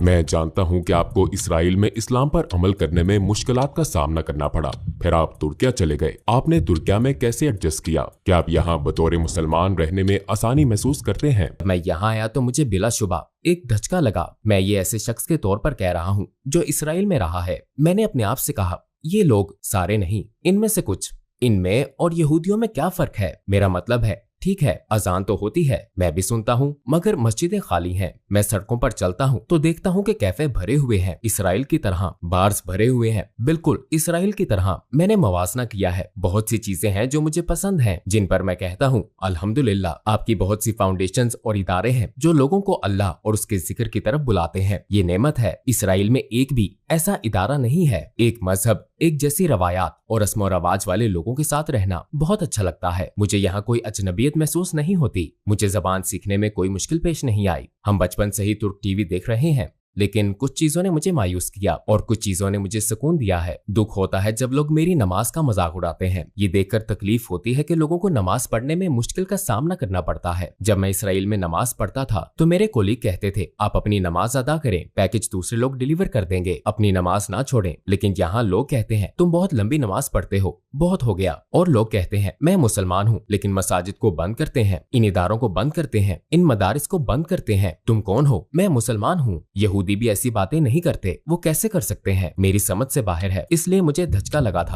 मैं जानता हूं कि आपको इसराइल में इस्लाम पर अमल करने में मुश्किलात का सामना करना पड़ा। फिर आप तुर्किया चले गए। आपने तुर्किया में कैसे एडजस्ट किया? क्या आप यहाँ बतौर मुसलमान रहने में आसानी महसूस करते हैं? मैं यहाँ आया तो मुझे बिलाशुबा एक धचका लगा। मैं ये ऐसे शख्स के तौर पर कह रहा हूँ जो इसराइल में रहा है। मैंने अपने आप से कहा, ये लोग सारे नहीं, इनमें से कुछ, इनमें और यहूदियों में क्या फर्क है? मेरा मतलब है, ठीक है, अजान तो होती है, मैं भी सुनता हूँ, मगर मस्जिदें खाली हैं। मैं सड़कों पर चलता हूँ तो देखता हूँ कि कैफे भरे हुए हैं, इसराइल की तरह। बार्स भरे हुए हैं, बिल्कुल इसराइल की तरह। मैंने मवाजना किया है। बहुत सी चीजें हैं जो मुझे पसंद हैं, जिन पर मैं कहता हूँ अल्हम्दुलिल्लाह। आपकी बहुत सी फाउंडेशंस और इदारे हैं जो लोगों को अल्लाह और उसके जिक्र की तरफ बुलाते हैं। ये नेमत है। इसराइल में एक भी ऐसा इदारा नहीं है। एक मजहब, एक जैसी रवायात और रस्म और रवाज वाले लोगों के साथ रहना बहुत अच्छा लगता है। मुझे यहाँ कोई अजनबियत महसूस नहीं होती। मुझे जबान सीखने में कोई मुश्किल पेश नहीं आई। हम बचपन से ही तुर्क टीवी देख रहे हैं, लेकिन कुछ चीजों ने मुझे मायूस किया और कुछ चीजों ने मुझे सुकून दिया है। दुख होता है जब लोग मेरी नमाज का मजाक उड़ाते हैं। ये देखकर तकलीफ होती है कि लोगों को नमाज पढ़ने में मुश्किल का सामना करना पड़ता है। जब मैं इसराइल में नमाज पढ़ता था तो मेरे कोलीग कहते थे, आप अपनी नमाज अदा करें, पैकेज दूसरे लोग डिलीवर कर देंगे, अपनी नमाज ना छोड़ें। लेकिन यहाँ लोग कहते हैं, तुम बहुत लंबी नमाज पढ़ते हो, बहुत हो गया। और लोग कहते हैं, मैं मुसलमान हूँ लेकिन मसाजिद को बंद करते हैं, इन इदारों को बंद करते हैं, इन मदारिस को बंद करते हैं। तुम कौन हो? मैं मुसलमान हूँ। यहूदी भी ऐसी बातें नहीं करते, वो कैसे कर सकते हैं? मेरी समझ से बाहर है, इसलिए मुझे धचका लगा था।